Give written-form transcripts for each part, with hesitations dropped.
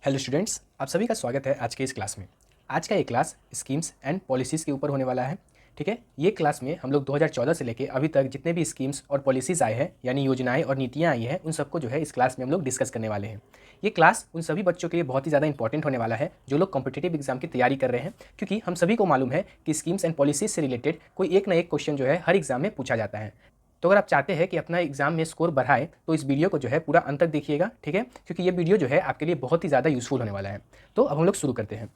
Hello students, आप सभी का स्वागत है आज के इस क्लास में। आज का ये क्लास स्कीम्स एंड पॉलिसीज़ के ऊपर होने वाला है। ठीक है, ये क्लास में हम लोग 2014 से लेके अभी तक जितने भी स्कीम्स और पॉलिसीज़ आए हैं, यानी योजनाएं और नीतियां आई हैं, उन सबको जो है इस क्लास में हम लोग डिस्कस करने वाले हैं। ये क्लास उन सभी बच्चों के लिए बहुत ही ज़्यादा इंपॉर्टेंट होने वाला है जो लोग कॉम्पिटिटिव एग्जाम की तैयारी कर रहे हैं, क्योंकि हम सभी को मालूम है कि स्कीम्स एंड पॉलिसीज से रिलेटेड कोई एक ना एक क्वेश्चन जो है हर एग्जाम में पूछा जाता है। तो अगर आप चाहते हैं कि अपना एग्जाम में स्कोर बढ़ाए तो इस वीडियो को जो है पूरा अंत तक देखिएगा, ठीक है, क्योंकि ये वीडियो जो है आपके लिए बहुत ही ज़्यादा यूजफुल होने वाला है। तो अब हम लोग शुरू करते हैं।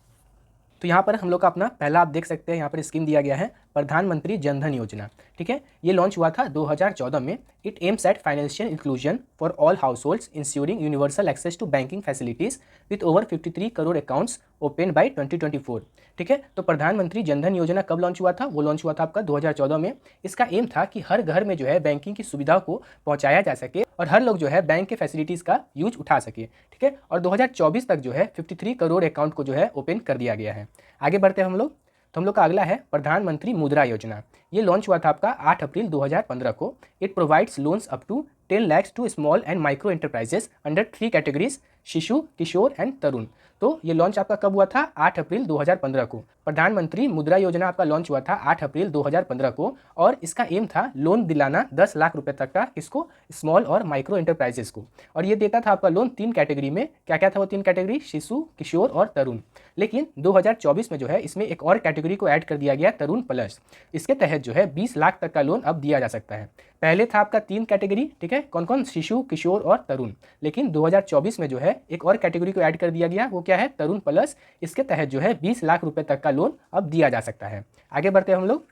तो यहाँ पर हम लोग का अपना पहला आप देख सकते हैं, यहाँ पर स्कीम दिया गया है प्रधानमंत्री जन धन योजना। ठीक है, ये लॉन्च हुआ था 2014 में। It aims at financial inclusion for all households insuring universal access to banking facilities with over 53 crore accounts open by 2024। ठीक है, तो प्रधानमंत्री जन धन योजना कब लॉन्च हुआ था? वो लॉन्च हुआ था आपका 2014 में। इसका एम था कि हर घर में जो है बैंकिंग की सुविधा को पहुंचाया जा सके और हर लोग जो है बैंक के फैसिलिटीज़ का यूज उठा सके। ठीक है, और 2024 तक जो है 53 करोड़ अकाउंट को जो है ओपन कर दिया गया है। आगे बढ़ते हैं हम लोग। तो हम लोग का अगला है प्रधानमंत्री मुद्रा योजना। ये लॉन्च हुआ था आपका 8 अप्रैल 2015 को। It provides loans up to 10 lakh to small and micro enterprises under 3 categories: Shishu, Kishor and तरुण। तो ये लॉन्च आपका कब हुआ था? 8 अप्रैल 2015 को। प्रधानमंत्री मुद्रा योजना आपका लॉन्च हुआ था 8 अप्रैल 2015 को, और इसका एम था लोन दिलाना 10 लाख रुपए तक का, किसको? स्मॉल और माइक्रो एंटरप्राइजेस को। और ये देता था आपका लोन 3 कैटेगरी में। क्या क्या था वो 3 कैटेगरी? शिशु, किशोर और तरुण। लेकिन 2024 में जो है इसमें एक और कैटेगरी को ऐड कर दिया गया, तरुण प्लस। इसके तहत जो है 20 लाख तक का लोन अब दिया जा सकता है। पहले था आपका 3 कैटेगरी, ठीक है, कौन कौन? शिशु, किशोर और तरुण। लेकिन 2024 में जो है एक और कैटेगरी को ऐड कर दिया गया, वो क्या है? तरुण प्लस। इसके तहत जो है 20 लाख रुपए तक का लोन अब दिया जा सकता है। आगे बढ़ते हैं हम लोग।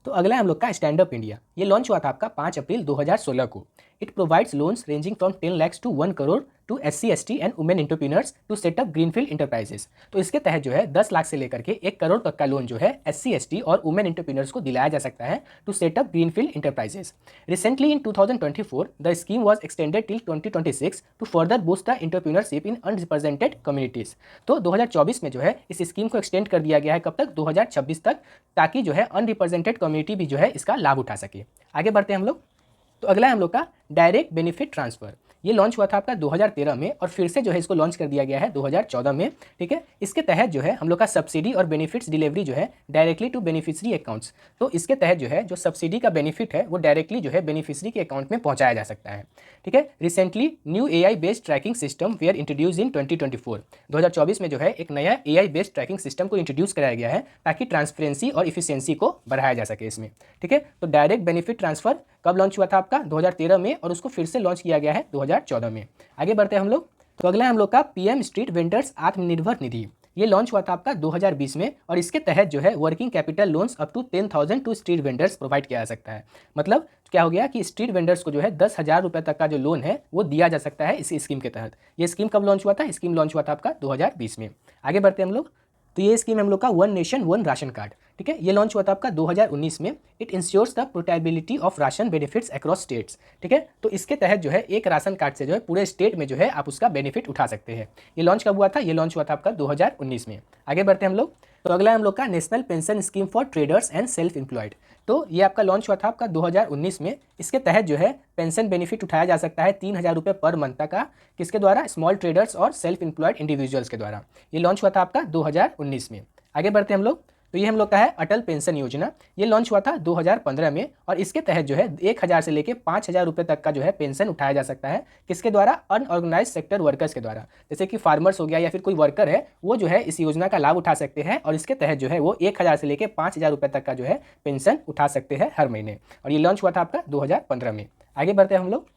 तो अगला है हम लोग का स्टैंड अप इंडिया। ये लॉन्च हुआ था आपका 5 अप्रैल 2016 को। It provides loans ranging from 10 lakh to 1 crore to SC ST and women entrepreneurs to setup greenfield enterprises. तो इसके तहत जो है 10 लाख से लेकर के 1 करोड़ तक का लोन जो है SC ST और वुमेन एंटरप्रेन्योर्स को दिलाया जा सकता है to setup greenfield enterprises. Recently in 2024 the scheme was extended till 2026 to further boost the entrepreneurship in unrepresented communities. तो 2024 में जो है इस स्कीम को एक्सटेंड कर दिया गया है, कब तक? 2026 तक, ताकि जो है अनरिप्रेजेंटेड कम्युनिटी भी जो है इसका लाभ उठा सके। आगे बढ़ते हैं हम लोग। तो अगला है हम लोग का डायरेक्ट बेनिफिट ट्रांसफर। ये लॉन्च हुआ था आपका 2013 में और फिर से जो है इसको लॉन्च कर दिया गया है 2014 में। ठीक है, इसके तहत जो है हम लोग का सब्सिडी और बेनिफिट्स डिलीवरी जो है डायरेक्टली टू बेनिफिशियरी अकाउंट्स। तो इसके तहत जो है जो सब्सिडी का बेनिफिट है वो डायरेक्टली जो है बेनिफिशियरी के अकाउंट में पहुंचाया जा सकता है। ठीक है, recently new AI based tracking system were introduced in 2024। 2024 में जो है एक नया AI बेस्ड ट्रैकिंग सिस्टम को इंट्रोड्यूस कराया गया है ताकि ट्रांसपेरेंसी और इफिशियंसी को बढ़ाया जा सके इसमें। ठीक है, तो डायरेक्ट बेनिफिट ट्रांसफर कब लॉन्च हुआ था आपका? 2013 में, और उसको फिर से लॉन्च किया गया है 2014 में। आगे बढ़ते हैं हम लोग। तो अगला है हम लोग का PM street vendors Atmanirbhar Nidhi. ये लॉन्च हुआ था आपका 2020 में, और इसके तहत जो है working capital loans up to 10,000 to street vendors provide किया जा सकता है। मतलब क्या हो गया कि स्ट्रीट वेंडर्स को जो है 10,000 रुपये तक का जो लोन है वो दिया जा सकता है इस स्कीम के तहत। ये स्कीम कब लॉन्च हुआ था? स्कीम लॉन्च हुआ था आपका 2020 में। आगे बढ़ते हैं हम लोग। तो ये स्कीम हम लोग का one nation one ration card. ठीक है, ये लॉन्च हुआ था आपका 2019 में। It ensures the portability of ration benefits across states. ठीक है, तो इसके तहत जो है एक राशन कार्ड से जो है पूरे स्टेट में जो है आप उसका बेनिफिट उठा सकते हैं। ये लॉन्च कब हुआ था? ये लॉन्च हुआ था आपका 2019 में। आगे बढ़ते हैं हम लोग। तो अगला हम लोग का national pension scheme for traders and self employed. तो ये आपका लॉन्च हुआ था आपका 2019 में। इसके तहत जो है पेंशन बेनिफिट उठाया जा सकता है 3,000 रुपये पर मंथ का। किसके द्वारा? स्मॉल ट्रेडर्स और सेल्फ एम्प्लॉयड इंडिविजुअल्स के द्वारा। ये लॉन्च हुआ था आपका 2019 में। आगे बढ़ते हैं हम लोग। तो ये हम लोग का है अटल पेंशन योजना। ये लॉन्च हुआ था 2015 में, और इसके तहत जो है 1,000 से लेकर 5,000 रुपये तक का जो है पेंशन उठाया जा सकता है। किसके द्वारा? अनऑर्गेनाइज सेक्टर वर्कर्स के द्वारा। जैसे कि फार्मर्स हो गया या फिर कोई वर्कर है, वो जो है इस योजना का लाभ उठा सकते हैं, और इसके तहत जो है वो 1,000 से लेकर 5,000 रुपये तक का जो है पेंशन उठा सकते हैं हर महीने। और ये लॉन्च हुआ था आपका 2015 में। आगे बढ़ते हैं हम लोग।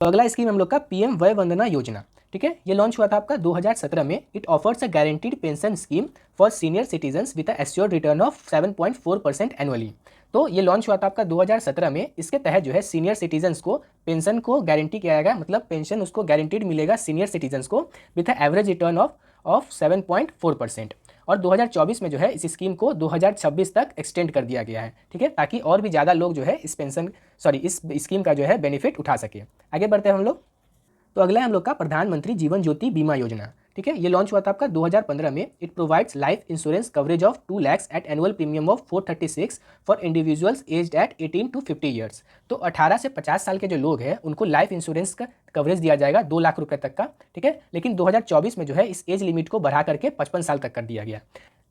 तो अगला स्कीम हम लोग का PM वय वंदना योजना। ठीक है, ये लॉन्च हुआ था आपका 2017 में। It offers a guaranteed pension scheme for senior citizens with assured return of 7.4% annually. तो ये लॉन्च हुआ था आपका 2017 में। इसके तहत जो है सीनियर सिटीजन्स को पेंशन को गारंटी किया जाएगा, मतलब पेंशन उसको गारंटीड मिलेगा सीनियर सिटीजन्स को विद एवरेज रिटर्न ऑफ 7.4%। और 2024 में जो है इस स्कीम को 2026 तक एक्सटेंड कर दिया गया है। ठीक है, ताकि और भी ज़्यादा लोग जो है इस स्कीम का जो है बेनिफिट उठा सके। आगे बढ़ते हैं हम लोग। तो अगला है हम लोग का प्रधानमंत्री जीवन ज्योति बीमा योजना। ठीक है, ये लॉन्च हुआ था आपका 2015 में। It provides life insurance coverage of 2 lakh at annual premium of 436 for individuals aged at 18 to 50 years. तो 18 से 50 साल के जो लोग हैं उनको लाइफ इंश्योरेंस का कवरेज दिया जाएगा 2 लाख रुपए तक का, ठीक है। लेकिन 2024 में जो है इस एज लिमिट को बढ़ा करके 55 साल तक कर दिया गया।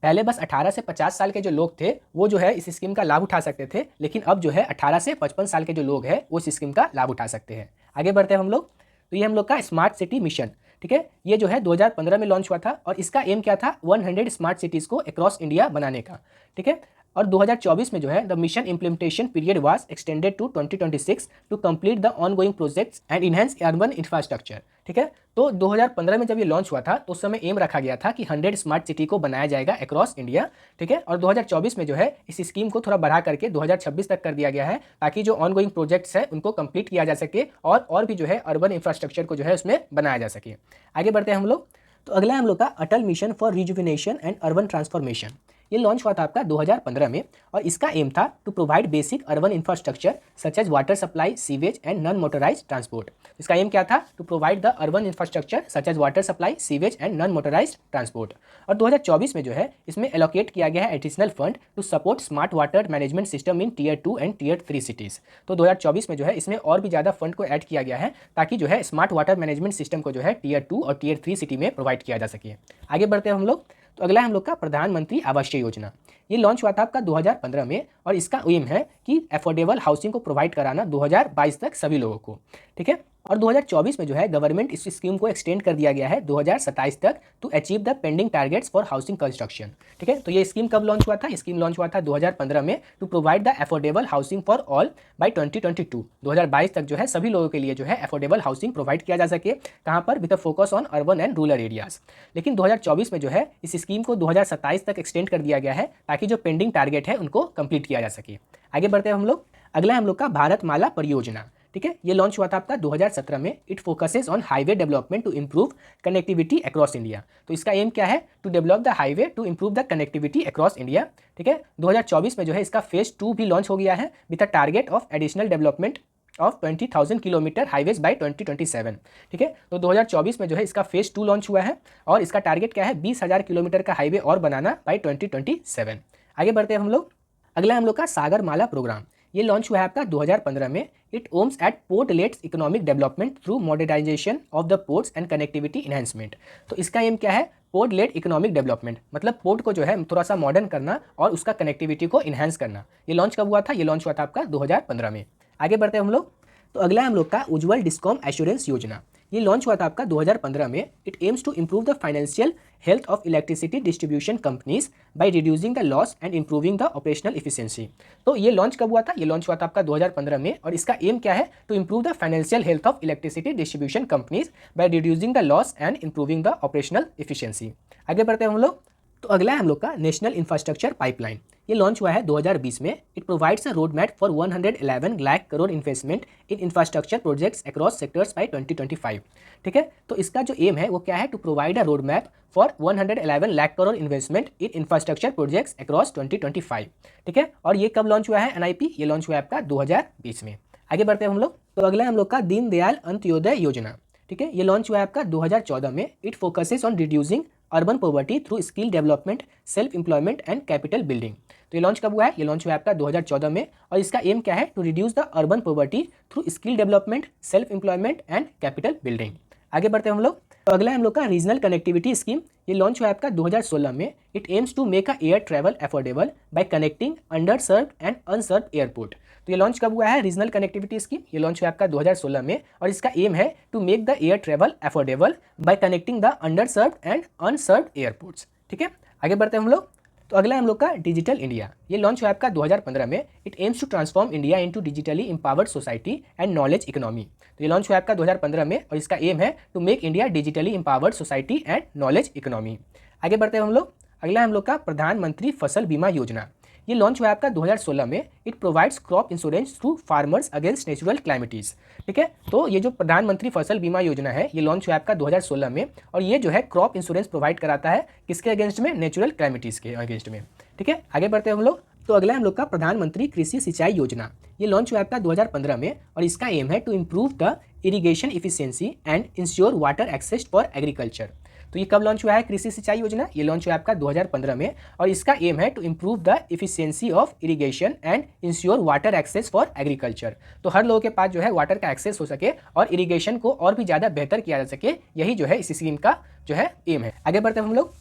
पहले बस 18 से 50 साल के जो लोग थे वो जो है इस स्कीम का लाभ उठा सकते थे, लेकिन अब जो है 18 से 55 साल के जो लोग हैं वो इस स्कीम का लाभ उठा सकते हैं। आगे बढ़ते हैं हम लोग। तो ये हम लोग का स्मार्ट सिटी मिशन, ठीक है, ये जो है 2015 में लॉन्च हुआ था और इसका एम क्या था, 100 स्मार्ट सिटीज़ को अक्रॉस इंडिया बनाने का, ठीक है। और 2024 में जो है the mission implementation period was extended to 2026 to complete the ongoing projects and enhance urban infrastructure, ठीक है। तो 2015 में जब ये लॉन्च हुआ था तो उस समय एम रखा गया था कि 100 स्मार्ट सिटी को बनाया जाएगा अक्रॉस इंडिया, ठीक है। और 2024 में जो है इस स्कीम को थोड़ा बढ़ा करके 2026 तक कर दिया गया है ताकि जो ऑनगोइंग प्रोजेक्ट्स है उनको कंप्लीट किया जा सके और भी जो है अर्बन इंफ्रास्ट्रक्चर को जो है उसमें बनाया जा सके। आगे बढ़ते हैं हम लोग। तो अगला है हम लोग का Atal mission for rejuvenation and urban transformation. ये लॉन्च हुआ था आपका 2015 में और इसका एम था to provide basic urban infrastructure such as water supply, sewage and non motorised transport. इसका एम क्या था, to provide the urban infrastructure such as water supply, sewage and non motorised transport. और 2024 में जो है इसमें एलोकेट किया गया है additional fund to support smart water management system in tier 2 and tier 3 cities. तो 2024 में जो है इसमें और भी ज़्यादा फंड को ऐड किया गया है ताकि जो है स्मार्ट वाटर मैनेजमेंट सिस्टम को जो है टियर 2 और टियर 3 सिटी में प्रोवाइड किया जा सके। आगे बढ़ते हैं हम लोग। तो अगला है हम लोग का प्रधानमंत्री आवास योजना। ये लॉन्च हुआ था आपका 2015 में और इसका एम है कि अफोर्डेबल हाउसिंग को प्रोवाइड कराना 2022 तक सभी लोगों को, ठीक है। और 2024 में जो है गवर्नमेंट इस स्कीम को एक्सटेंड कर दिया गया है 2027 तक to achieve the pending targets for housing construction, ठीक है। तो ये स्कीम कब लॉन्च हुआ था, स्कीम लॉन्च हुआ था 2015 में to provide the affordable housing for all by 2022। 2022 तक जो है सभी लोगों के लिए जो है अफोर्डेबल हाउसिंग प्रोवाइड किया जा सके, कहाँ पर, with a focus on urban and rural areas. लेकिन 2024 में जो है इस स्कीम को 2027 तक एक्सटेंड कर दिया गया है ताकि जो पेंडिंग टारगेट है उनको कंप्लीट किया जा सके। आगे बढ़ते हैं हम लोग। अगला है हम लोग का भारतमाला परियोजना, ठीक है। ये लॉन्च हुआ था आपका 2017 में। It focuses on highway development to improve connectivity across India. तो इसका एम क्या है, to develop the highway to improve the connectivity across India, ठीक है। 2024 में जो है इसका फेज 2 भी लॉन्च हो गया है with a target of additional development of 20,000 kilometre highways by 2027, ठीक है। तो 2024 में जो है इसका फेज 2 लॉन्च हुआ है और इसका टारगेट क्या है, 20,000 किलोमीटर का हाईवे और बनाना बाय 2027। आगे बढ़ते हैं हम लोग। अगला हम लोग का सागरमाला प्रोग्राम। ये लॉन्च हुआ है आपका 2015 में। It aims at port led economic development through modernisation of the ports and connectivity enhancement. तो इसका एम क्या है, पोर्ट लेट इकोनॉमिक डेवलपमेंट, मतलब पोर्ट को जो है थोड़ा सा मॉडर्न करना और उसका कनेक्टिविटी को इन्हेंस करना। ये लॉन्च कब हुआ था, ये लॉन्च हुआ था आपका 2015 में। आगे बढ़ते हैं हम लोग। तो अगला हम लोग का उज्ज्वल डिस्कॉम एश्योरेंस योजना। ये लॉन्च हुआ था आपका 2015 में। It aims to improve the financial health of electricity distribution companies by reducing the loss and improving the operational efficiency. तो ये लॉन्च कब हुआ था, ये लॉन्च हुआ था आपका 2015 में और इसका एम क्या है, to improve the financial health of electricity distribution companies by reducing the loss and improving the operational efficiency. आगे बढ़ते हैं हम लोग। तो अगला है हम लोग का नेशनल इंफ्रास्ट्रक्चर पाइपलाइन। ये लॉन्च हुआ है 2020 में। It provides a road map for 111 lakh crore investment in infrastructure projects across sectors by 2025, ठीक है। तो इसका जो एम है वो क्या है, to provide a road map for 111 lakh crore investment in infrastructure projects across 2025, ठीक है। और ये कब लॉन्च हुआ है एनआईपी, ये लॉन्च हुआ है आपका 2020 में। आगे बढ़ते हैं हम लोग। तो अगला है हम लोग का दीनदयाल अंत्योदय योजना, ठीक है। ये लॉन्च हुआ है आपका 2014 में। It focuses on reducing urban poverty through skill development, self employment and capital building. तो ये लॉन्च कब हुआ है, ये लॉन्च हुआ है आपका 2014 में और इसका एम क्या है, to reduce the urban poverty through skill development, self employment and capital building. आगे बढ़ते हैं हम लोग। तो अगला है हम लोग का रीजनल कनेक्टिविटी स्कीम। ये लॉन्च हुआ है आपका 2016 में। It aims to make a air travel affordable by connecting underserved and unserved airport. तो ये लॉन्च कब हुआ है, रीजनल कनेक्टिविटी स्कीम, ये लॉन्च हुआ है आपका 2016 में और इसका एम है to make the air travel affordable by connecting the underserved and unserved airports, ठीक है। आगे बढ़ते हैं हम लोग। तो अगला हम लोग का डिजिटल इंडिया। ये लॉन्च हुआ है आपका 2015 में। It aims to transform India into digitally empowered society and knowledge economy. तो ये लॉन्च हुआ है आपका 2015 में और इसका एम है to make India digitally empowered society and knowledge economy. आगे बढ़ते हैं हम लोग। अगला हम लोग का प्रधानमंत्री फसल बीमा योजना। ये लॉन्च हुआ है आपका 2016 में। It provides crop insurance through farmers against natural calamities, ठीक है। तो ये जो प्रधानमंत्री फसल बीमा योजना है ये लॉन्च हुआ है आपका 2016 में और ये जो है क्रॉप इंश्योरेंस प्रोवाइड कराता है किसके अगेंस्ट में, नेचुरल क्लाइमिटीज के अगेंस्ट में, ठीक है। आगे बढ़ते हैं हम लोग। तो अगला हम लोग का प्रधानमंत्री कृषि सिंचाई योजना। ये लॉन्च हुआ है आपका 2015 में और इसका एम है to improve the irrigation efficiency and ensure water access for agriculture. तो ये कब लॉन्च हुआ है कृषि सिंचाई योजना? ये लॉन्च हुआ है आपका 2015 में और इसका एम है to improve the efficiency of irrigation and ensure water access for agriculture. तो हर लोगों के पास जो है वाटर का एक्सेस हो सके और इरीगेशन को और भी ज़्यादा बेहतर किया जा सके, यही जो है इस स्कीम का जो है एम है। आगे बढ़ते हैं हम लोग।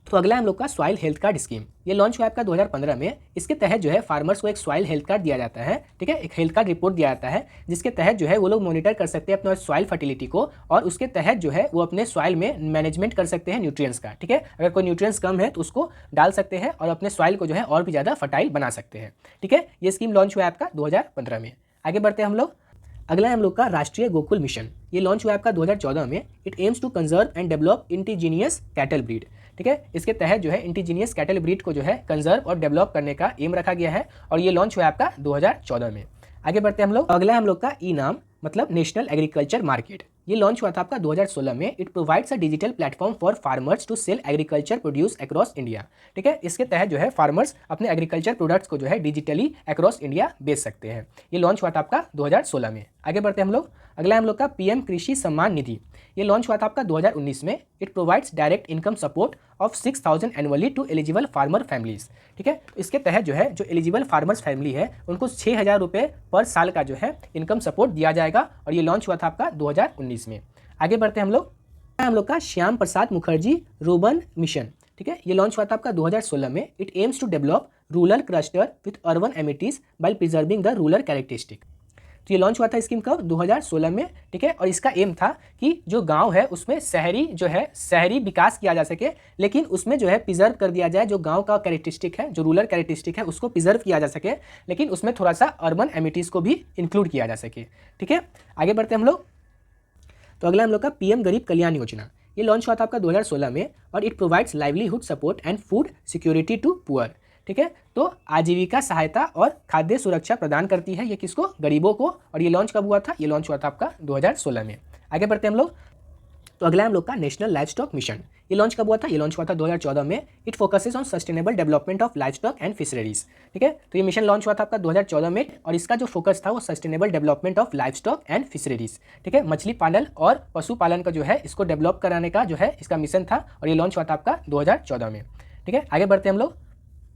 तो अगला हम लोग का सॉइल हेल्थ कार्ड स्कीम, ये लॉन्च हुआ आपका 2015 में। इसके तहत जो है फार्मर्स को एक सॉइल हेल्थ कार्ड दिया जाता है, ठीक है, एक हेल्थ कार्ड रिपोर्ट दिया जाता है, जिसके तहत जो है वो लोग मॉनिटर कर सकते हैं अपने सॉइल फर्टिलिटी को और उसके तहत जो है वो अपने सॉइल में मैनेजमेंट कर सकते हैं न्यूट्रिएंट्स का, ठीक है। अगर कोई न्यूट्रिएंट्स कम है तो उसको डाल सकते हैं और अपने सॉइल को जो है और भी ज़्यादा फर्टाइल बना सकते हैं, ठीक है। ये स्कीम लॉन्च हुआ है आपका 2015 में। आगे बढ़ते हैं हम लोग। अगला है हम लोग का राष्ट्रीय गोकुल मिशन, ये लॉन्च हुआ है आपका 2014 में। It aims to conserve and develop indigenous cattle breed, ठीक है। इसके तहत जो है इंडिजीनियस कैटल ब्रीड को जो है कंजर्व और डेवलप करने का एम रखा गया है और ये लॉन्च हुआ है आपका 2014 में। आगे बढ़ते हैं हम लोग। अगला हम लोग का ई नाम मतलब नेशनल एग्रीकल्चर मार्केट, ये लॉन्च हुआ था आपका 2016 में। It provides a digital platform for farmers to sell agriculture produce across India, ठीक है। इसके तहत जो है फार्मर्स अपने एग्रीकल्चर प्रोडक्ट्स को जो है डिजिटली अक्रॉस इंडिया बेच सकते हैं। ये लॉन्च हुआ था आपका 2016 में। आगे बढ़ते हैं हम लोग। अगला हम लोग का पीएम कृषि सम्मान निधि, ये लॉन्च हुआ था आपका 2019 में। It provides direct income support of 6,000 annually to eligible farmer families, ठीक है। इसके तहत जो है जो एलिजिबल फार्मर्स फैमिली है उनको 6,000 रुपये पर साल का जो है इनकम सपोर्ट दिया जाएगा और ये लॉन्च हुआ था आपका 2019 में। आगे बढ़ते हैं हम लोग का श्याम प्रसाद मुखर्जी रूरबन मिशन, ठीक है। ये लॉन्च हुआ था आपका 2016 में। It aims to develop rural cluster with urban amenities by preserving the rural characteristic. तो ये लॉन्च हुआ था स्कीम कब? 2016 में, ठीक है। और इसका एम था कि जो गांव है उसमें शहरी विकास किया जा सके, लेकिन उसमें जो है प्रिजर्व कर दिया जाए जो गांव का कैरेक्टरिस्टिक है, जो रूरल कैरेक्टरिस्टिक है उसको प्रिजर्व किया जा सके, लेकिन उसमें थोड़ा सा अर्बन एमिटीज़ को भी इंक्लूड किया जा सके, ठीक है। आगे बढ़ते हैं हम लोग। तो अगला हम लोग का पीएम गरीब कल्याण योजना, ये लॉन्च हुआ था आपका 2016 में और it provides livelihood support and food security to poor, ठीक है। तो आजीविका सहायता और खाद्य सुरक्षा प्रदान करती है ये किसको? गरीबों को। और ये लॉन्च कब हुआ था? ये लॉन्च हुआ था आपका 2016 में। आगे बढ़ते हैं हम लोग। तो अगला हम लोग का नेशनल लाइव स्टॉक मिशन, ये लॉन्च कब हुआ था? ये लॉन्च हुआ था 2014 में। It focuses on sustainable development of live stock and fisheries, ठीक है। तो ये मिशन लॉन्च हुआ था आपका 2014 में और इसका जो फोकस था वो sustainable development of live stock and fisheries, ठीक है। मछली पालन और पशुपालन का जो है इसको डेवलप कराने का जो है इसका मिशन था और ये लॉन्च हुआ था आपका 2014 में, ठीक है। आगे बढ़ते हैं हम लोग।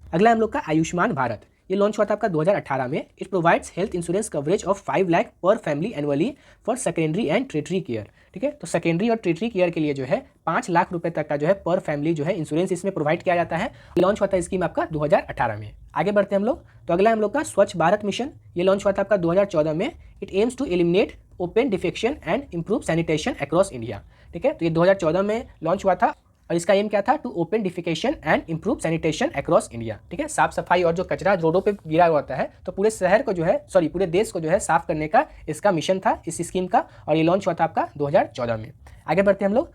अगला हम लोग का आयुष्मान भारत, ये लॉन्च हुआ था आपका 2018 में। It provides health insurance coverage of 5 lakh per family annually for secondary and tertiary care, ठीक है। तो सेकेंडरी और ट्रिटरी केयर के लिए जो है 5 लाख रुपए तक का जो है पर फैमिली जो है इंश्योरेंस इसमें प्रोवाइड किया जाता है। लॉन्च हुआ था स्कीम आपका 2018 में। आगे बढ़ते हैं हम लोग। तो अगला हम लोग का स्वच्छ भारत मिशन, ये लॉन्च हुआ था आपका 2014 में। It aims to eliminate open defecation and improve sanitation across India, ठीक है। तो ये 2014 में लॉन्च हुआ था और इसका एम क्या था? To open defecation and improve sanitation across India, ठीक है। साफ सफाई और जो कचरा रोडों पे गिरा हुआ होता है तो पूरे शहर को जो है पूरे देश को जो है साफ करने का इसका मिशन था इस स्कीम का और ये लॉन्च हुआ था आपका 2014 में। आगे बढ़ते हैं हम लोग।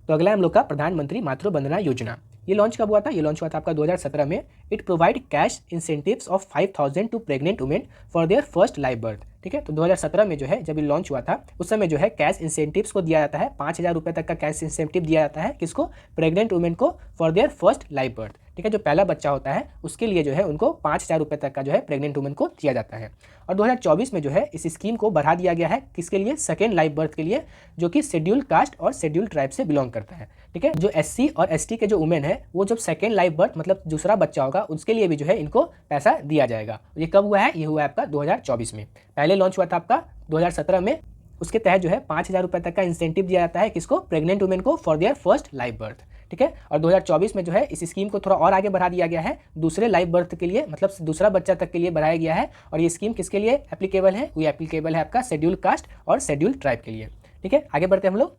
तो अगला हम लोग का प्रधानमंत्री मातृ वंदना योजना, ये लॉन्च कब हुआ था? ये लॉन्च हुआ था आपका 2017 में। It provide cash incentives of 5,000 to pregnant women for their first live birth, ठीक है। तो 2017 में जो है जब ये लॉन्च हुआ था उस समय जो है कैश इंसेंटिव्स को दिया जाता है, 5,000 रुपये तक का कैश इंसेंटिव दिया जाता है किसको? प्रेग्नेंट वुमेन को for their first live birth, ठीक है। जो पहला बच्चा होता है उसके लिए जो है उनको 5,000 रुपये तक का जो है प्रेग्नेंट वुमेन को दिया जाता है। और 2024 में जो है इस स्कीम को बढ़ा दिया गया है किसके लिए? सेकेंड लाइव बर्थ के लिए, जो कि शेड्यूल कास्ट और शेड्यूल ट्राइब से बिलोंग करता है, ठीक है। जो SC और ST के जो वुमेन है वो जब सेकेंड लाइव बर्थ मतलब दूसरा बच्चा होगा उसके लिए भी जो है इनको पैसा दिया जाएगा। ये कब हुआ है? ये हुआ है आपका 2024 में। पहले लॉन्च हुआ था आपका 2017 में। उसके तहत जो है 5,000 रुपये तक का इंसेंटिव दिया जाता है किसको? प्रेग्नेंट वुमेन को for their first live birth, ठीक है। और 2024 में जो है इस स्कीम को थोड़ा और आगे बढ़ा दिया गया है, दूसरे लाइव बर्थ के लिए मतलब दूसरा बच्चा तक के लिए बढ़ाया गया है। और ये स्कीम किसके लिए एप्लीकेबल है? ये एप्लीकेबल है आपका शेड्यूल कास्ट और शेड्यूल ट्राइब के लिए, ठीक है। आगे बढ़ते हैं हम लोग।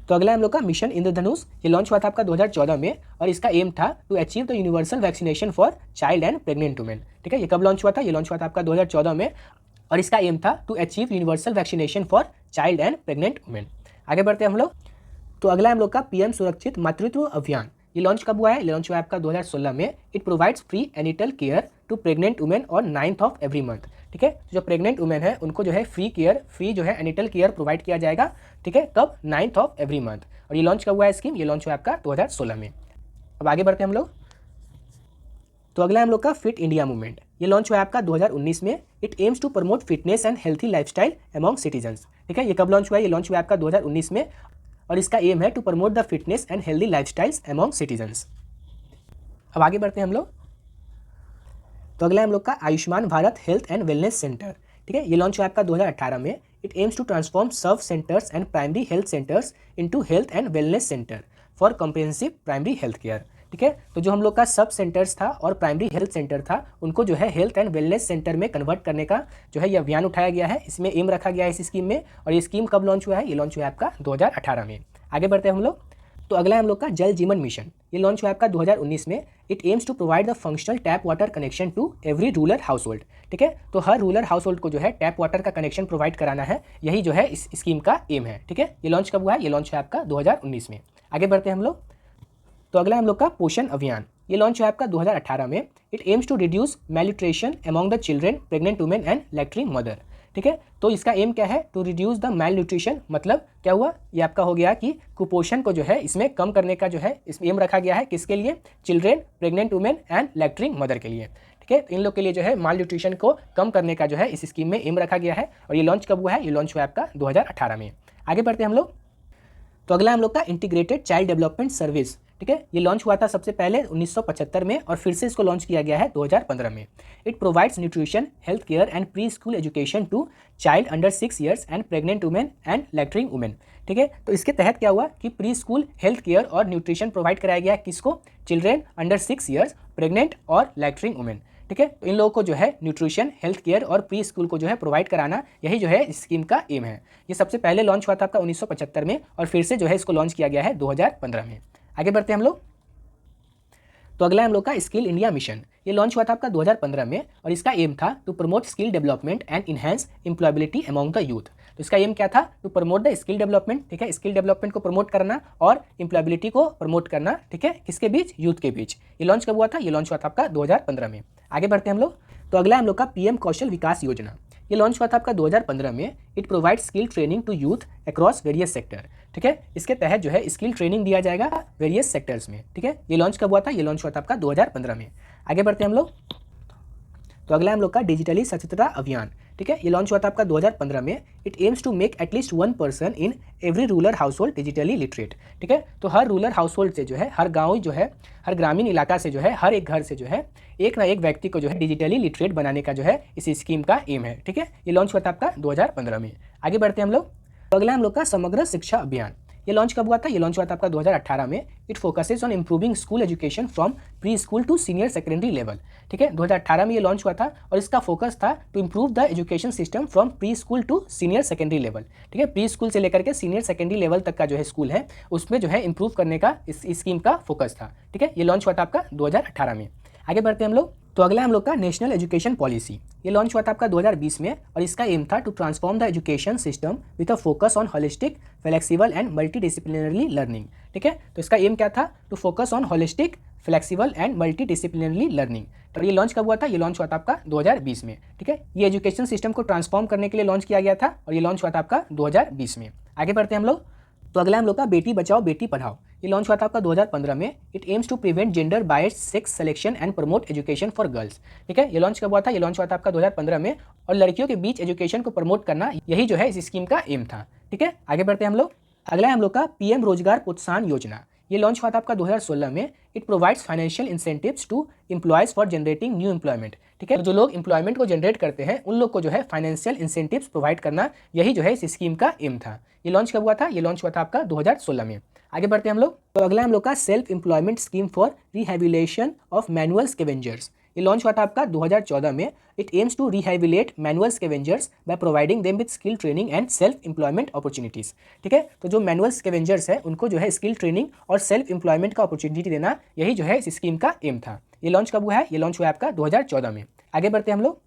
तो अगला हम लोग का मिशन इंद्रधनुष, ये लॉन्च हुआ था आपका 2014 में और इसका एम था to achieve the universal vaccination for child and pregnant women, ठीक है। ये कब लॉन्च हुआ था? ये लॉन्च हुआ था आपका 2014 में और इसका एम था to achieve universal vaccination for child and pregnant women. आगे बढ़ते हैं हम लोग। तो अगला हम लोग का पीएम सुरक्षित मातृत्व अभियान, ये लॉन्च कब हुआ है? लॉन्च हुआ है आपका 2016 में। It provides free antenatal care to pregnant women on 9th of every month, ठीक है। जो प्रेग्नेंट वुमेन है उनको जो है फ्री जो है एनिटल केयर प्रोवाइड किया जाएगा, ठीक है। कब? 9th of every month. और ये लॉन्च कब हुआ है स्कीम? ये लॉन्च हुआ है आपका 2016 में। अब आगे बढ़ते हैं हम लोग। तो अगला हम लोग का फिट इंडिया मूवमेंट, ये लॉन्च हुआ है आपका 2019 में। It aims to promote fitness and healthy lifestyle among citizens, ठीक है। ये कब लॉन्च हुआ है? ये लॉन्च हुआ है आपका 2019 में और इसका एम है to promote the fitness and healthy lifestyles among citizens. अब आगे बढ़ते हैं हम लोग। तो अगला हम लोग का Ayushman Bharat health and wellness centre, ठीक है, ये लॉन्च हुआ आपका 2018 में। इट एम्स टू ट्रांसफॉर्म सब centres and primary health centres into health and wellness centre for comprehensive primary health care, ठीक है। तो जो हम लोग का सब सेंटर्स था और प्राइमरी हेल्थ सेंटर था, उनको जो है हेल्थ एंड वेलनेस सेंटर में कन्वर्ट करने का जो है ये अभियान उठाया गया है। इसमें एम रखा गया है इस स्कीम में। और ये स्कीम कब लॉन्च हुआ है? ये लॉन्च हुआ है आपका 2018 में। आगे बढ़ते हैं हम लोग। तो अगला हम लोग का जल जीवन मिशन, ये लॉन्च हुआ आपका 2019 में। It aims to provide the functional tap water connection to every rural household, ठीक है। तो हर रूरल हाउस होल्ड को जो है टैप वाटर का कनेक्शन प्रोवाइड कराना है, यही जो है इस स्कीम का एम है, ठीक है। ये लॉन्च कब हुआ है? ये लॉन्च हुआ आपका 2019 में। आगे बढ़ते हैं हम लोग। तो अगला हम लोग का पोषण अभियान, ये लॉन्च हुआ आपका 2018 में। It aims to reduce malnutrition among the children, pregnant women and lactating mother, ठीक है। तो इसका एम क्या है? To reduce the malnutrition, मतलब क्या हुआ? ये आपका हो गया कि कुपोषण को जो है इसमें कम करने का जो है इसमें एम रखा गया है। किसके लिए? Children, pregnant women and lactating mother के लिए, ठीक है। तो इन लोग के लिए जो है माल न्यूट्रिशन को कम करने का जो है इस स्कीम में एम रखा गया है। और ये लॉन्च कब हुआ है? ये लॉन्च हुआ आपका 2018 में। आगे बढ़ते हैं हम लोग। तो अगला हम लोग का इंटीग्रेटेड चाइल्ड डेवलपमेंट सर्विस, ठीक है, ये लॉन्च हुआ था सबसे पहले 1975 में और फिर से इसको लॉन्च किया गया है 2015 में। It provides nutrition, health care and preschool education to child under 6 years and pregnant women and lactating women, ठीक है। तो इसके तहत क्या हुआ कि प्री स्कूल हेल्थ केयर और न्यूट्रिशन प्रोवाइड कराया गया है किसको? चिल्ड्रेन अंडर 6 ईयर्स, प्रेग्नेंट और लैक्टिंग वुमेन, ठीक है। तो इन लोगों को जो है न्यूट्रिशन, हेल्थ केयर और प्री स्कूल को जो है प्रोवाइड कराना, यही जो है इस स्कीम का एम है। ये सबसे पहले लॉन्च हुआ था आपका 1975 में और फिर से जो है इसको लॉन्च किया गया है 2015 में। आगे बढ़ते हैं हम लोग। तो अगला हम लोग का स्किल इंडिया मिशन, ये लॉन्च हुआ था आपका 2015 में और इसका एम था to promote skill development and enhance employability among the youth. तो इसका एम क्या था? To promote the skill development, ठीक है, स्किल डेवलपमेंट को प्रमोट करना और एम्प्लॉयबिलिटी को प्रमोट करना, ठीक है, किसके बीच? यूथ के बीच। ये लॉन्च कब हुआ था? ये लॉन्च हुआ था आपका 2015 में। आगे बढ़ते हैं हम लोग। तो अगला हम लोग का पीएम कौशल विकास योजना, ये लॉन्च हुआ था आपका 2015 में। It provide skill training to youth across various sector, ठीक है। इसके तहत जो है स्किल ट्रेनिंग दिया जाएगा वेरियस सेक्टर्स में, ठीक है। ये लॉन्च कब हुआ था? ये लॉन्च हुआ था आपका 2015 में। आगे बढ़ते हैं हम लोग। तो अगला हम लोग का डिजिटली साक्षरता अभियान, ठीक है, ये लॉन्च हुआ था आपका 2015 में। It aims to make at least 1 person in every rural household digitally literate, ठीक है। तो हर रूरल हाउस होल्ड से जो है, हर गाँव जो है, हर ग्रामीण इलाका से जो है, हर एक घर से जो है एक ना एक व्यक्ति को जो है डिजिटली लिटरेट बनाने का जो है इस स्कीम का एम है, ठीक है। ये लॉन्च हुआ था आपका 2015 में। आगे बढ़ते हैं हम लोग। तो अगला हम लोग का समग्र शिक्षा अभियान, ये लॉन्च कब हुआ था? ये लॉन्च हुआ था आपका 2018 में। It focuses on improving school education from preschool to senior secondary level, ठीक है। 2018 में ये लॉन्च हुआ था और इसका फोकस था to improve the education system from preschool to senior secondary level, ठीक है। प्री स्कूल से लेकर के सीनियर सेकेंडरी लेवल तक का जो है स्कूल है उसमें जो है इंप्रूव करने का इस स्कीम का फोकस था, ठीक है। ये लॉन्च हुआ था आपका 2018 में। आगे बढ़ते हैं हम लोग। तो अगला हम लोग का नेशनल एजुकेशन पॉलिसी, ये लॉन्च हुआ था आपका 2020 में और इसका एम था to transform the education system with a focus on holistic, flexible and multidisciplinary learning, ठीक है। तो इसका एम क्या था? To focus on holistic, flexible and multidisciplinary learning. तो ये लॉन्च कब हुआ था? ये लॉन्च हुआ था आपका 2020 में, ठीक है। ये एजुकेशन सिस्टम को ट्रांसफॉर्म करने के लिए लॉन्च किया गया था और ये लॉन्च हुआ था आपका 2020 में। आगे बढ़ते हैं हम लोग। तो अगला हम लोग का बेटी बचाओ बेटी पढ़ाओ, ये लॉन्च हुआ था आपका 2015 में। It aims to prevent gender biased sex selection and promote education for girls, ठीक है। ये लॉन्च कब हुआ था? ये लॉन्च हुआ था आपका 2015 में और लड़कियों के बीच एजुकेशन को प्रमोट करना, यही जो है इस स्कीम का एम था, ठीक है। आगे बढ़ते हैं हम लोग। अगला हम लोग का पीएम रोजगार प्रोत्साहन योजना, ये लॉन्च हुआ था आपका 2016 में। It provides financial incentives to employers for generating new employment, ठीक है। तो जो लोग एम्प्लॉयमेंट को जनरेट करते हैं उन लोग को जो है फाइनेंशियल इंसेंटिव्स प्रोवाइड करना, यही जो है इस स्कीम का एम था। ये लॉन्च कब हुआ था? ये लॉन्च हुआ था आपका 2016 में। आगे बढ़ते हैं हम लोग। तो अगला हम लोग का self employment scheme for rehabilitation of manual scavengers, ये लॉन्च हुआ था आपका 2014 में। It aims to rehabilitate manual scavengers by providing them with skill training and self employment opportunities, ठीक है। तो जो मैनुअल स्कैवेंजर्स है उनको जो है स्किल ट्रेनिंग और सेल्फ एम्प्लॉयमेंट का अपॉर्चुनिटी देना, यही जो है इस स्कीम का एम था। ये लॉन्च कब हुआ है? ये लॉन्च हुआ है आपका 2014 में। आगे बढ़ते हैं हम लोग।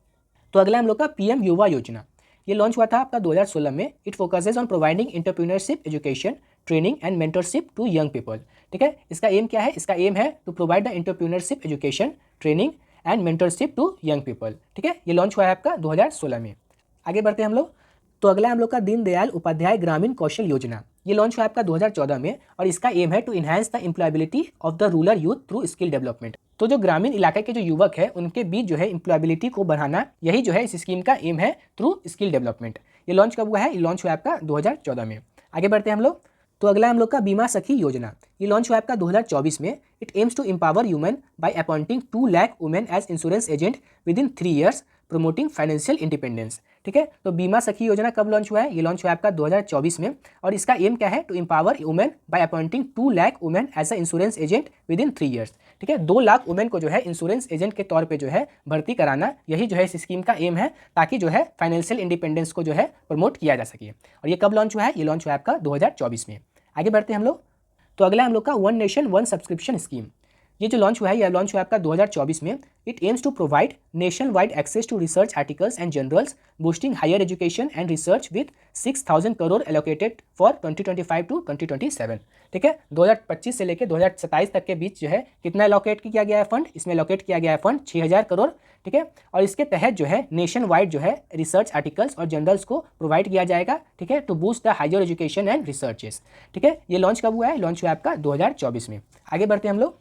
तो अगला हम लोग का पीएम युवा योजना, ये लॉन्च हुआ था आपका 2016 में। It focuses on providing entrepreneurship education, training and mentorship to young people, ठीक है। इसका एम क्या है? इसका एम है to provide the entrepreneurship education, training and mentorship to young people, ठीक है। ये लॉन्च हुआ है आपका 2016 में। आगे बढ़ते हैं हम लोग। तो अगला हम लोग का दीनदयाल उपाध्याय ग्रामीण कौशल योजना, ये लॉन्च हुआ आपका 2014 में और इसका एम है to enhance the employability of the rural youth through skill development. तो जो ग्रामीण इलाके के जो युवक है उनके बीच जो है एम्प्लॉयबिलिटी को बढ़ाना, यही जो है इस स्कीम का एम है थ्रू स्किल डेवलपमेंट। ये लॉन्च कब हुआ है? ये लॉन्च हुआ आपका 2014 में। आगे बढ़ते हैं हम लोग। तो अगला हम लोग का बीमा सखी योजना, ये लॉन्च हुआ आपका 2024 में। It aims to empower women by appointing 2 lakh women as insurance agent within 3 years, promoting financial independence. ठीक है, तो बीमा सखी योजना कब लॉन्च हुआ है? ये लॉन्च हुआ है आपका 2024 में, और इसका एम क्या है? To empower women by appointing 2 lakh women as a insurance agent within 3 years. ठीक है, 2 लाख वुमेन को जो है इंश्योरेंस एजेंट के तौर पे जो है भर्ती कराना, यही जो है इस स्कीम का एम है, ताकि जो है फाइनेंशियल इंडिपेंडेंस को जो है प्रमोट किया जा सके। और ये कब लॉन्च हुआ है? ये लॉन्च हुआ है आपका 2024 में। आगे बढ़ते हैं हम लोग। तो अगला हम लोग का one nation one subscription scheme, ये जो लॉन्च हुआ है, यह लॉन्च हुआ है आपका 2024 में। It aims to provide nationwide access to research articles and journals, boosting higher education and research with 6,000 crore allocated for 2025 to 2027। ठीक है, 2025 से लेकर 2027 तक के बीच जो है कितना एलोकेट किया गया है फंड? इसमें एलोकेट किया गया है फंड 6,000 करोड़। ठीक है, और इसके तहत जो है नेशन वाइड जो है रिसर्च आर्टिकल्स और जर्नल्स को प्रोवाइड किया जाएगा। ठीक है, to boost the higher education and researches. ठीक है, ये लॉन्च कब हुआ है? लॉन्च हुआ है आपका 2024 में। आगे बढ़ते हैं हम लोग।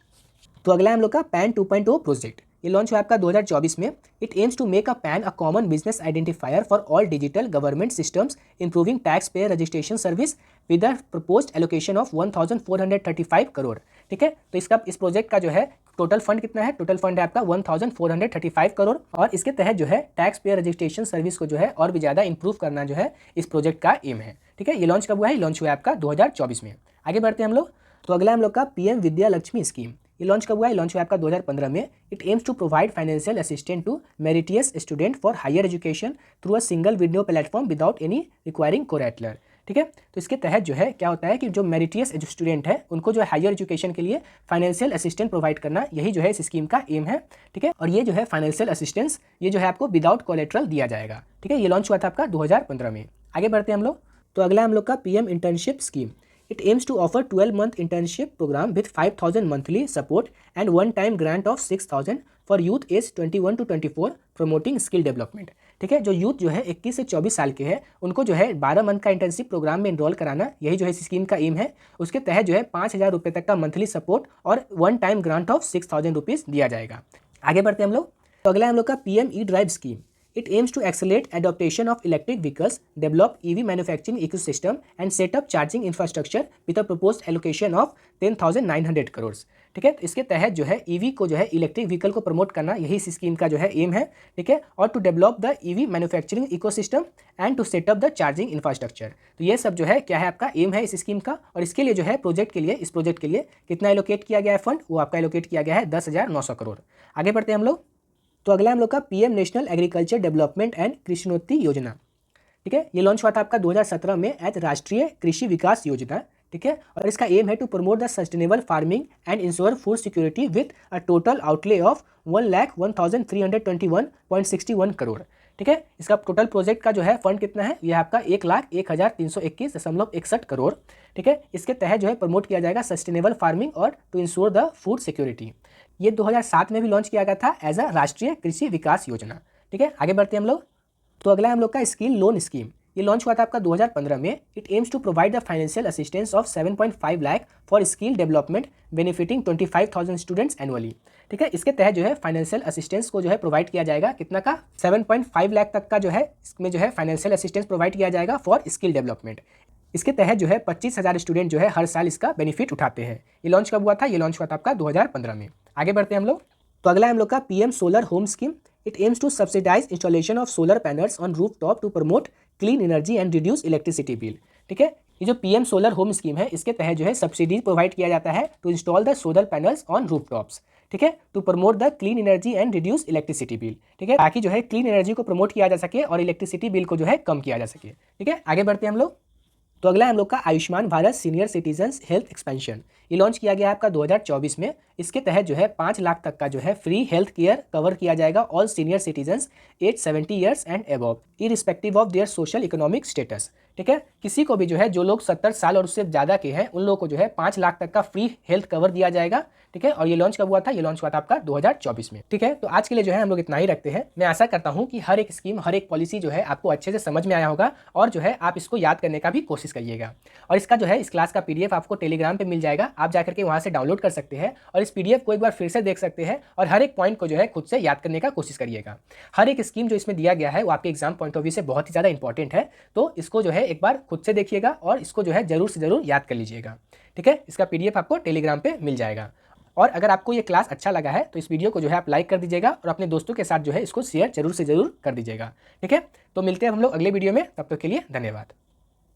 तो अगला हम लोग का पैन 2.0 प्रोजेक्ट, ये लॉन्च हुआ आपका 2024 में। It aims to make a PAN a common business identifier for all digital government systems, improving tax payer registration service with a proposed allocation of 1,435 crore. ठीक है, तो इस प्रोजेक्ट का जो है टोटल फंड कितना है? टोटल फंड है आपका 1,435 करोड़, और इसके तहत जो है टैक्स पेयर रजिस्ट्रेशन सर्विस को जो है और भी ज़्यादा इंप्रूव करना जो है इस प्रोजेक्ट का एम है। ठीक है, ये लॉन्च कब हुआ है? लॉन्च हुआ है आपका 2024 में। आगे बढ़ते हैं हम लोग। तो अगला हम लोग का पीएम विद्या लक्ष्मी स्कीम, ये लॉन्च कब हुआ है? लॉन्च हुआ आपका 2015 में। It aims to provide financial assistant to meritorious student for higher education through a single window platform without any requiring collateral. ठीक है, तो इसके तहत जो है क्या होता है कि जो मेरिटियस स्टूडेंट है उनको जो है हायर एजुकेशन के लिए फाइनेंशियल असिस्टेंट प्रोवाइड करना, यही जो है इस स्कीम का एम है। ठीक है, और ये जो है फाइनेंशियल असिस्टेंस ये जो है आपको विदाउट कोलेट्रल दिया जाएगा। ठीक है, ये लॉन्च हुआ था आपका 2015 में। आगे बढ़ते हैं हम लोग। तो अगला हम लोग का PM internship scheme, it aims to offer 12-month internship program with 5,000 monthly support and one-time grant of 6,000 for youth age 21 to 24, promoting skill development। ठीक है, जो यूथ जो है 21 से 24 साल के हैं उनको जो है 12 मंथ का इंटर्नशिप प्रोग्राम में इनरोल कराना, यही जो है इस स्कीम का एम है। उसके तहत जो है 5,000 रुपये तक का मंथली सपोर्ट और one time grant of 6,000 rupees दिया जाएगा। आगे बढ़ते हैं हम लोग। तो अगला हम लोग का PM E drive scheme, it aims to accelerate adoption of electric vehicles, develop EV manufacturing ecosystem and set up charging infrastructure with a proposed allocation of 10,900 crores। ठीक है, तो इसके तहत जो है ईवी को जो है इलेक्ट्रिक व्हीकल को प्रमोट करना, यही इस स्कीम का जो है एम है। ठीक है, और to develop the EV manufacturing ecosystem and to set up the charging infrastructure. तो ये सब जो है क्या है आपका एम है इस स्कीम का। और इसके लिए जो है इस प्रोजेक्ट के लिए कितना एलोकेट किया गया है फंड? वो आपका एलोकेट किया गया है 10,900 करोड़। आगे बढ़ते हैं हम लोग। तो अगला हम लोग का PM national agriculture development and Krishonnati Yojana. ठीक है, ये लॉन्च हुआ था आपका 2017 में एज राष्ट्रीय कृषि विकास योजना। ठीक है, और इसका एम है to promote the sustainable farming and ensure food security with a total outlay of 1,01,321.61 crore. ठीक है, इसका टोटल प्रोजेक्ट का जो है फंड कितना है? यह आपका 1,01,321.61 करोड़। ठीक है, इसके तहत जो है प्रमोट किया जाएगा सस्टेनेबल फार्मिंग और to ensure the food security. ये 2007 में भी लॉन्च किया गया था एज अ राष्ट्रीय कृषि विकास योजना। ठीक है, आगे बढ़ते हैं हम लोग। तो अगला हम लोग का स्किल लोन स्कीम, ये लॉन्च हुआ था आपका 2015 में। It aims to provide the financial assistance of 7.5 lakh for skill development benefiting 25,000 students annually. ठीक है, इसके तहत जो है फाइनेंशियल असिस्टेंस को जो है प्रोवाइड किया जाएगा, कितना का? 7.5 लाख तक का जो है इसमें जो है फाइनेंशियल असिस्टेंस प्रोवाइड किया जाएगा फॉर स्किल डेवलपमेंट। इसके तहत जो है 25,000 स्टूडेंट जो है हर साल इसका बेनिफिट उठाते हैं। ये लॉन्च कब हुआ था? ये लॉन्च हुआ था आपका 2015 में। आगे बढ़ते हैं हम लोग। तो अगला हम लोग का PM solar home scheme. It aims to subsidize installation of solar panels on roof top to promote clean energy and reduce electricity bill. ठीक है, ये जो पीएम सोलर होम स्कीम है इसके तहत जो है सब्सिडीज प्रोवाइड किया जाता है to install the solar panels on roof tops. ठीक है, to promote the clean energy and reduce electricity bill. ठीक है, ताकि जो है क्लीन एनर्जी को प्रमोट किया जा सके और इलेक्ट्रिसिटी बिल को जो है कम किया जा सके। ठीक है, आगे बढ़ते हैं हम लोग। तो अगला हम लोग का Ayushman Bharat senior citizens health expansion, ये लॉन्च किया गया है आपका 2024 में। इसके तहत जो है 5 लाख तक का जो है फ्री हेल्थ केयर कवर किया जाएगा all senior citizens age 70 years and above irrespective of their social economic status. ठीक है, किसी को भी जो है जो लोग 70 साल और उससे ज़्यादा के हैं उन लोगों को जो है 5 लाख तक का फ्री हेल्थ कवर दिया जाएगा। ठीक है, और ये लॉन्च कब हुआ था? ये लॉन्च हुआ था आपका 2024 में। ठीक है, तो आज के लिए जो है हम लोग इतना ही रखते हैं। मैं आशा करता हूँ कि हर एक स्कीम, हर एक पॉलिसी जो है आपको अच्छे से समझ में आया होगा और जो है आप इसको याद करने का भी कोशिश करिएगा। और इसका जो है इस क्लास का पीडीएफ आपको टेलीग्राम पे मिल जाएगा, आप जाकर के वहाँ से डाउनलोड कर सकते हैं और इस पीडीएफ को एक बार फिर से देख सकते हैं और हर एक पॉइंट को जो है खुद से याद करने का कोशिश करिएगा। हर एक स्कीम जो इसमें दिया गया है वो आपके एग्जाम पॉइंट ऑफ व्यू से बहुत ही ज़्यादा इंपॉर्टेंट है, तो इसको जो है है एक बार खुद से देखिएगा और इसको जो है ज़रूर से ज़रूर याद कर लीजिएगा। ठीक है, इसका PDF आपको टेलीग्राम पे मिल जाएगा। और अगर आपको ये क्लास अच्छा लगा है तो इस वीडियो को जो है आप लाइक कर दीजिएगा और अपने दोस्तों के साथ जो है इसको शेयर जरूर से ज़रूर कर दीजिएगा। ठीक है, तो मिलते हैं हम लोग अगले वीडियो में, तब तक के लिए धन्यवाद।